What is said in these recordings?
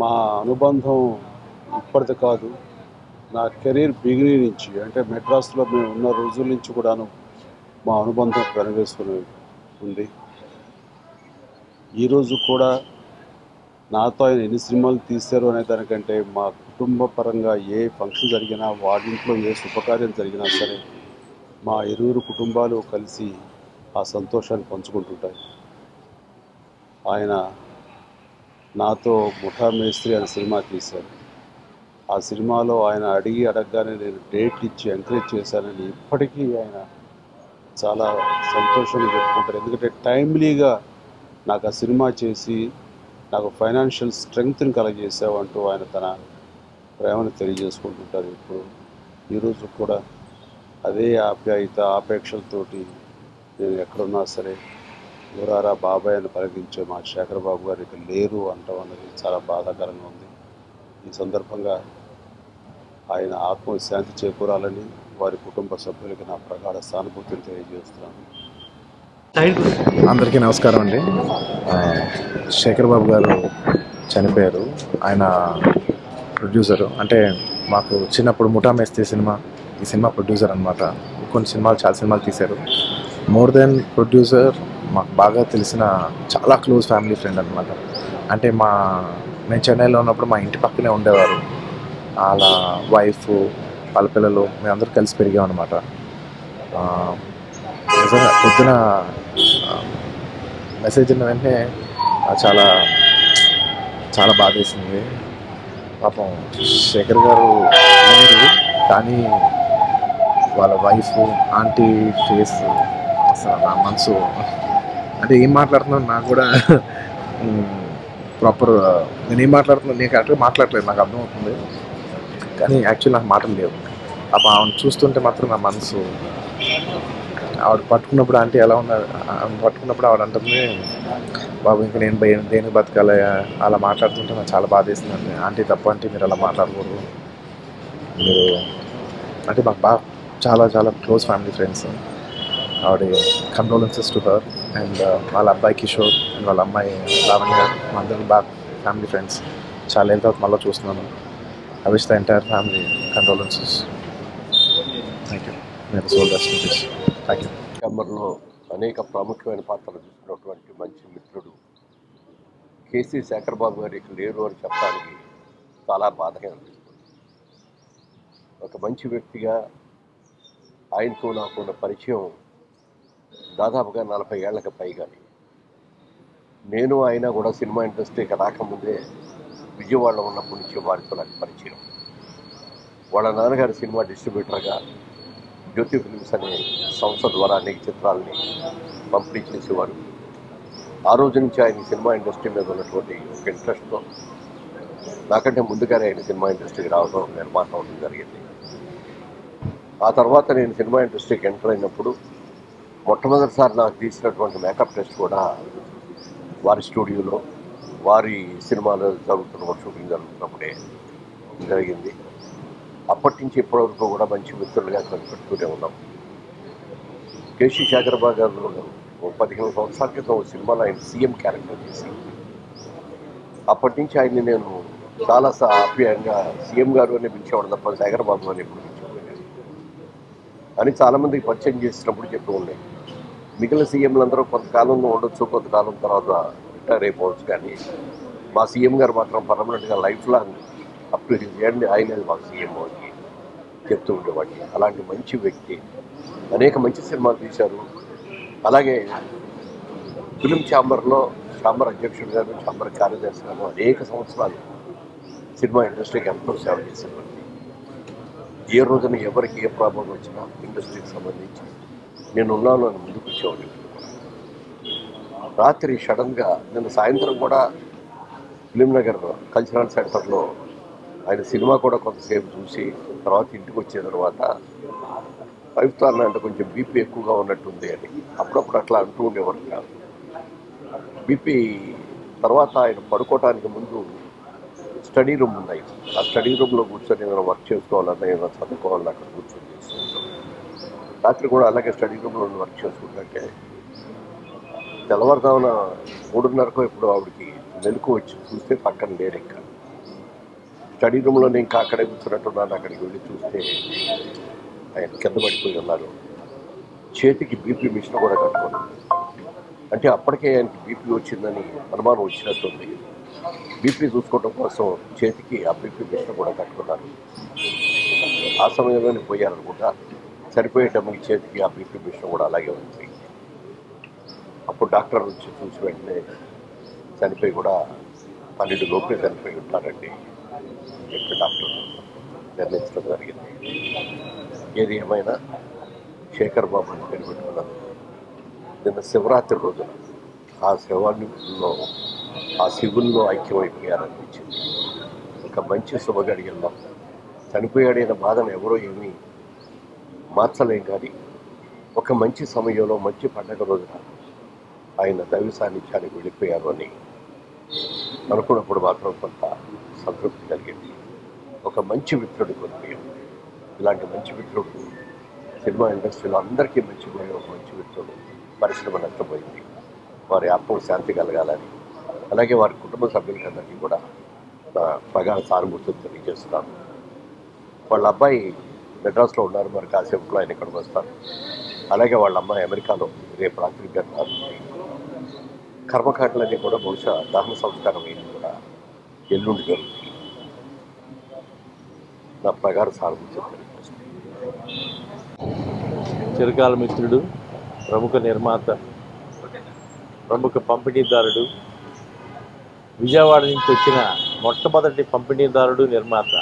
మా అనుబంధం ఇప్పటిది కాదు. నా కెరీర్ బిగినింగ్ నుంచి అంటే మెడ్రాస్‌లో మేము ఉన్న రోజుల నుంచి కూడాను మా అనుబంధం పెనవేసుకుని ఉంది. ఈరోజు కూడా నాతో ఆయన ఎన్ని సినిమాలు తీశారు అనే దానికంటే మా కుటుంబ పరంగా ఏ ఫంక్షన్ జరిగినా, వాడింట్లో ఏ శుభకార్యం జరిగినా సరే మా ఇరువురు కుటుంబాలు కలిసి ఆ సంతోషాన్ని పంచుకుంటుంటాయి. ఆయన నాతో 'ముఠా మేస్త్రి' అనే సినిమా తీశారు. ఆ సినిమాలో ఆయన అడగగానే నేను డేట్లు ఇచ్చి ఎంకరేజ్ చేశానని ఇప్పటికీ ఆయన చాలా సంతోషంగా చెప్పుకుంటారు. ఎందుకంటే టైమ్లీగా నాకు ఆ సినిమా చేసి నాకు ఫైనాన్షియల్ స్ట్రెంగ్త్ని కలగజేసావు అంటూ ఆయన తన ప్రేమను తెలియజేసుకుంటుంటారు. ఇప్పుడు ఈరోజు కూడా అదే ఆప్యాయత ఆపేక్షలతోటి నేను ఎక్కడున్నా సరే ఊరారా బాబాయ్ అని పలకరించే మా శేఖర్ బాబు గారు ఇక్కడ లేరు అంటాం అన్నది చాలా బాధాకరంగా ఉంది. ఈ సందర్భంగా ఆయన ఆత్మశాంతి చేకూరాలని వారి కుటుంబ సభ్యులకి నా ప్రగాఢ సానుభూతిని తెలియజేస్తున్నాను. అందరికీ నమస్కారం అండి. శేఖర్ బాబు గారు చనిపోయారు. ఆయన ప్రొడ్యూసరు, అంటే మాకు చిన్నప్పుడు 'ముఠా మేస్త్రి' ఈ సినిమా ప్రొడ్యూసర్ అనమాట. కొన్ని సినిమాలు చాలా సినిమాలు తీశారు. మోర్ దెన్ ప్రొడ్యూసర్ మాకు బాగా తెలిసిన చాలా క్లోజ్ ఫ్యామిలీ ఫ్రెండ్ అనమాట. అంటే నేను చెన్నైలో ఉన్నప్పుడు మా ఇంటి పక్కనే ఉండేవారు. వాళ్ళ వైఫ్, వాళ్ళ పిల్లలు, మేమందరూ కలిసి పెరిగాం అనమాట. నిజంగా పొద్దున మెసేజ్ ఉన్న వెంటనే చాలా చాలా బాధ వేసింది. పాపం శేఖర్ గారు లేరు, కానీ వాళ్ళ వైఫ్, ఆంటీ ఫేస్ అసలు నా మనసు, అంటే ఏం మాట్లాడుతున్నాను నాకు కూడా ప్రాపర్ నేనేం మాట్లాడుతున్నాను నేను కరెక్ట్గా మాట్లాడలేదు, నాకు అర్థమవుతుంది, కానీ యాక్చువల్లీ నాకు మాటలు లేవు. పాపం ఆవిడ చూస్తుంటే మాత్రం నా మనసు, ఆవిడ పట్టుకున్నప్పుడు ఆంటీ ఎలా ఉన్నారు, పట్టుకున్నప్పుడు ఆవిడ అంటుంది, బాబు ఇంకా నేను దేనికి బతకాలి అలా మాట్లాడుతుంటే నాకు చాలా బాధ వేసిందండి. ఆంటీ తప్పు, అంటే మీరు అలా మాట్లాడకూడదు, మీరు అంటే మాకు బాగా చాలా చాలా క్లోజ్ ఫ్యామిలీ ఫ్రెండ్స్. ఆవిడ కండోలెన్సెస్ టు హర్ అండ్ వాళ్ళ అబ్బాయి కిషోర్ అండ్ వాళ్ళ అమ్మాయి లావణ్య, మా అందరికీ బాగా ఫ్యామిలీ ఫ్రెండ్స్. చాలా ఏళ్ళ తర్వాత మళ్ళీ చూస్తున్నాను. I wish the entire family condolences. Thank you. నేను సోల్డర్స్. Thank you. సెప్టెంబర్లో అనేక ప్రాముఖ్యమైన పాత్రలు చూసినటువంటి మంచి మిత్రుడు కేసీ శేఖర్ బాబు గారు ఇక్కడ లేరు అని చెప్పడానికి చాలా బాధగా అనిపిస్తుంది. ఒక మంచి వ్యక్తిగా ఆయనతో నాకున్న పరిచయం దాదాపుగా 40 ఏళ్లకు పైగా. నేను ఆయన కూడా సినిమా ఇండస్ట్రీకి రాకముందే విజయవాడలో ఉన్నప్పటి నుంచి వారితో నాకు పరిచయం. వాళ్ళ నాన్నగారి సినిమా డిస్ట్రిబ్యూటర్గా జ్యోతి ఫిల్మ్స్ అనే సంస్థ ద్వారా అనేక చిత్రాలని పంపిణీ చేసేవారు. ఆ రోజు నుంచి ఆయన సినిమా ఇండస్ట్రీ మీద ఉన్నటువంటి ఒక ఇంట్రెస్ట్తో నాకంటే ముందుగానే ఆయన సినిమా ఇండస్ట్రీకి రావడం, నిర్మాత అవడం జరిగింది. ఆ తర్వాత నేను సినిమా ఇండస్ట్రీకి ఎంటర్ అయినప్పుడు మొట్టమొదటిసారి నాకు తీసినటువంటి మేకప్ టెస్ట్ కూడా వారి స్టూడియోలో, వారి సినిమాలో షూటింగ్ జరుగుతున్నప్పుడే జరిగింది. అప్పటి నుంచి ఇప్పటివరకు కూడా మంచి మిత్రులుగా కనిపెడుతూనే ఉన్నాం. కేసీ శేఖర్ బాబు గారు 15 సంవత్సరాల క్రితం సినిమాలో ఆయన సీఎం క్యారెక్టర్ చేసి, అప్పటి నుంచి ఆయన్ని నేను చాలా ఆప్యాయంగా సీఎం గారు అని పిలిచేవాడు తప్ప శేఖర్ బాబు అని ఎప్పుడు పిలిచేవాడు అని చాలామందికి పరిచయం చేసినప్పుడు చెప్తూ ఉండే. మిగిలిన సీఎంలందరూ కొంతకాలంలో ఉండొచ్చు, కొంతకాలం తర్వాత రిటైర్ అయిపోవచ్చు, కానీ మా సీఎం గారు మాత్రం పర్మనెంట్గా life long up to his end ఆయన మాకు సీఎం అని చెప్తూ ఉండేవాడిని. అలాంటి మంచి వ్యక్తి, అనేక మంచి సినిమాలు తీశారు. అలాగే ఫిలిం ఛాంబర్ అధ్యక్షుడు గారు, ఛాంబర్ కార్యదర్శి గారు అనేక సంవత్సరాలు సినిమా ఇండస్ట్రీకి ఎంతో సేవ చేసేవాడిని. ఏ రోజున ఎవరికి ఏ ప్రాబ్లం వచ్చినా ఇండస్ట్రీకి సంబంధించి నేనున్నాను అని ముందుకు వచ్చేవాడిని. రాత్రి సడన్గా నిన్న సాయంత్రం కూడా ఫిలింనగర్ కల్చరల్ సెంటర్లో ఆయన సినిమా కూడా కొంతసేపు చూసి తర్వాత ఇంటికి వచ్చిన తర్వాత వైఫ్తో అంటే కొంచెం బీపీ ఎక్కువగా ఉన్నట్టుంది అని అప్పుడప్పుడు అట్లా అంటూ ఉండేవారు కాదు. బీపీ తర్వాత ఆయన పడుకోవటానికి ముందు స్టడీ రూమ్ ఉన్నాయి, ఆ స్టడీ రూమ్లో కూర్చొని ఏమైనా వర్క్ చేసుకోవాలన్నా ఏమైనా చదువుకోవాలన్నా అక్కడ కూర్చొని చేసుకుంటాం. రాత్రి కూడా అలాగే స్టడీ రూమ్లో వర్క్ చేసుకుంటుంటే తెల్లవారుదామున 3:30కో ఇప్పుడు ఆవిడకి మెలకు వచ్చి చూస్తే పక్కన లేరు. ఇంకా స్టడీ రూమ్లో నేను ఇంకా అక్కడే కూర్చున్నట్టున్నాను. అక్కడికి వెళ్ళి చూస్తే ఆయన కింద పడిపోయి ఉన్నారు. చేతికి బీపీ మిషన్ కూడా కట్టుకున్నాను. అంటే అప్పటికే ఆయనకి బీపీ వచ్చిందని అనుమానం వచ్చినట్టుంది. బీపీ చూసుకోవడం కోసం చేతికి ఆ బీపీ మిషన్ కూడా కట్టుకున్నారు. ఆ సమయంలోనే పోయారనుకుంటా. చనిపోయేటప్పుడు చేతికి ఆ బీపీ మిషన్ కూడా అలాగే ఉంది. అప్పుడు డాక్టర్ నుంచి చూసి వెంటనే చనిపోయి కూడా 12 లోపే చనిపోయి ఉంటారండి చెప్పి డాక్టర్ నిర్ణయించడం జరిగింది. ఏది ఏమైనా శేఖర్ బాబు అని పేరు పెట్టుకున్నాను. నిన్న శివరాత్రి రోజున ఆ శివాల్లో ఆ శివుల్లో ఐక్యమైపోయారనిపించింది. ఒక మంచి శుభగడియల్లో చనిపోయాడైన బాధను ఎవరో ఏమీ మార్చలేం, కానీ ఒక మంచి సమయంలో మంచి పండగ రోజున ఆయన దైవ సాన్నిధ్యానికి వెళ్ళిపోయారు అని అనుకున్నప్పుడు మాత్రం కొంత సంతృప్తి కలిగింది. ఒక మంచి మిత్రుడు కోల్పోయాడు. ఇలాంటి మంచి మిత్రుడు సినిమా ఇండస్ట్రీలో అందరికీ మంచిపోయే ఒక మంచి మిత్రుడు పరిశ్రమ నష్టపోయింది. వారి ఆత్మకు శాంతి కలగాలని, అలాగే వారి కుటుంబ సభ్యులందరికీ కూడా నా ప్రగాఢ సానుభూతిని తెలియజేస్తున్నాను. వాళ్ళ అబ్బాయి మెడ్రాస్లో ఉన్నారు, మరి కాసేపులో ఆయన ఇక్కడికి వస్తారు. అలాగే వాళ్ళ అమ్మాయి అమెరికాలో రేపు రాత్రి గంటలు. కర్మకాండలన్నీ కూడా బహుశా దహన సంస్కారం అయింది కూడా ఎల్లుండి జరుగుతుంది. నా ప్రగాఢ సానుభూతి తెలియజేస్తుంది. చిరకాల మిత్రుడు, ప్రముఖ నిర్మాత, ప్రముఖ పంపిణీదారుడు, విజయవాడ నుంచి వచ్చిన మొట్టమొదటి పంపిణీదారుడు, నిర్మాత,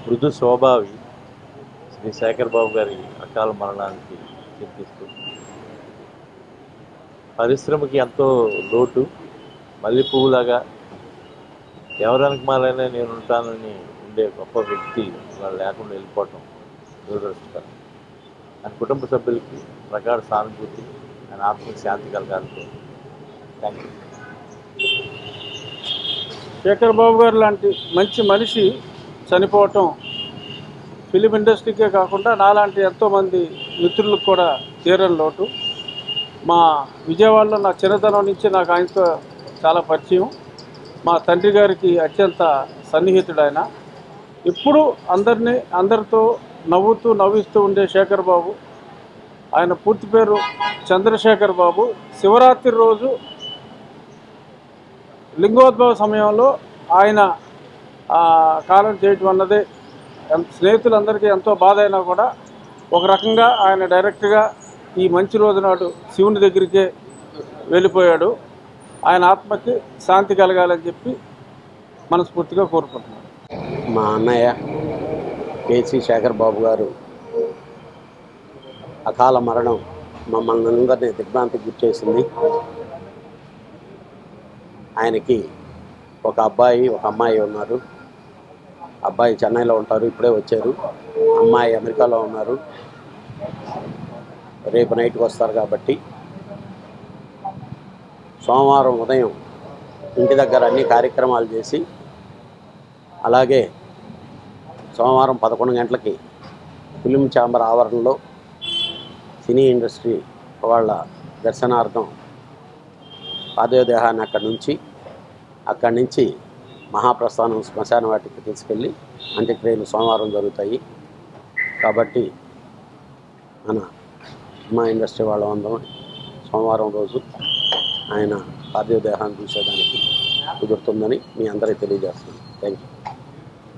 మృదు స్వభావి శ్రీ శేఖర్ బాబు గారి అకాల మరణానికి చింతిస్తూ పరిశ్రమకి ఎంతో లోటు, మల్లె పువ్వులాగా ఎవరనుకుమారైనా నేను ఉంటానని ఉండే గొప్ప వ్యక్తి వాళ్ళు లేకుండా వెళ్ళిపోవటం దురదృష్టకరం. ఆయన కుటుంబ సభ్యులకి ప్రగాఢ సానుభూతి, ఆయన ఆత్మకి శాంతి కలగాలి. Thank you. శేఖర్ బాబు గారు లాంటి మంచి మనిషి చనిపోవటం ఫిలిం ఇండస్ట్రీకే కాకుండా నాలాంటి ఎంతోమంది మిత్రులకు కూడా తీరని లోటు. మా విజయవాడలో నా చిన్నతనం నుంచి నాకు ఆయనతో చాలా పరిచయం. మా తండ్రి గారికి అత్యంత సన్నిహితుడు ఆయన. ఎప్పుడూ అందరితో నవ్విస్తూ ఉండే శేఖర్ బాబు. ఆయన పూర్తి పేరు చంద్రశేఖర్ బాబు. శివరాత్రి రోజు లింగోద్భవ సమయంలో ఆయన కాలం చేయటం అన్నదే స్నేహితులందరికీ ఎంతో బాధ అయినా కూడా ఒక రకంగా ఆయన డైరెక్ట్గా ఈ మంచి రోజు నాడు శివుని దగ్గరికే వెళ్ళిపోయాడు. ఆయన ఆత్మకి శాంతి కలగాలని చెప్పి మనస్ఫూర్తిగా కోరుకుంటున్నాను. మా అన్నయ్య కేసీ శేఖర్ బాబు గారు అకాల మరణం మమ్మల్ని అందరినీ దిగ్భ్రాంతికి గుర్చేసింది. ఆయనకి ఒక అబ్బాయి, ఒక అమ్మాయి ఉన్నారు. అబ్బాయి చెన్నైలో ఉంటారు, ఇప్పుడే వచ్చారు. అమ్మాయి అమెరికాలో ఉన్నారు, రేపు నైట్కి వస్తారు. కాబట్టి సోమవారం ఉదయం ఇంటి దగ్గర అన్ని కార్యక్రమాలు చేసి, అలాగే సోమవారం 11 గంటలకి ఫిలిం ఛాంబర్ ఆవరణలో సినీ ఇండస్ట్రీ వాళ్ళ దర్శనార్థం పాదయోదేహాన్ని అక్కడి నుంచి మహాప్రస్థానం శ్మశాన వాటికి తీసుకెళ్ళి అంత్యక్రియలు సోమవారం జరుగుతాయి. కాబట్టి మన సినిమా ఇండస్ట్రీ వాళ్ళ అందరం సోమవారం రోజు ఆయన పార్థివ దేహాన్ని చూసేదానికి కుదురుతుందని మీ అందరికీ తెలియజేస్తున్నాను. Thank you.